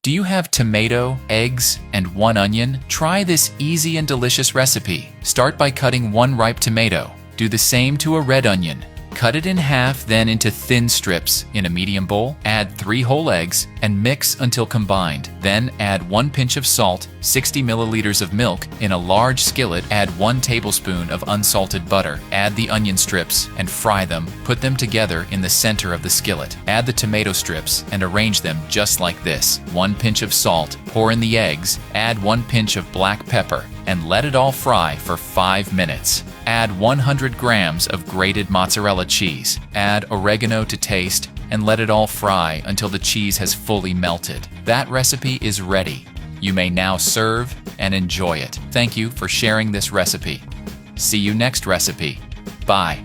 Do you have tomato, eggs, and 1 onion? Try this easy and delicious recipe. Start by cutting 1 ripe tomato. Do the same to a red onion. Cut it in half, then into thin strips. In a medium bowl, add 3 whole eggs and mix until combined. Then add 1 pinch of salt, 60 milliliters of milk. In a large skillet, add 1 tablespoon of unsalted butter. Add the onion strips and fry them. Put them together in the center of the skillet. Add the tomato strips and arrange them just like this. 1 pinch of salt, pour in the eggs, add 1 pinch of black pepper, and let it all fry for 5 minutes. Add 100 grams of grated mozzarella cheese. Add oregano to taste and let it all fry until the cheese has fully melted. That recipe is ready. You may now serve and enjoy it. Thank you for sharing this recipe. See you next recipe. Bye.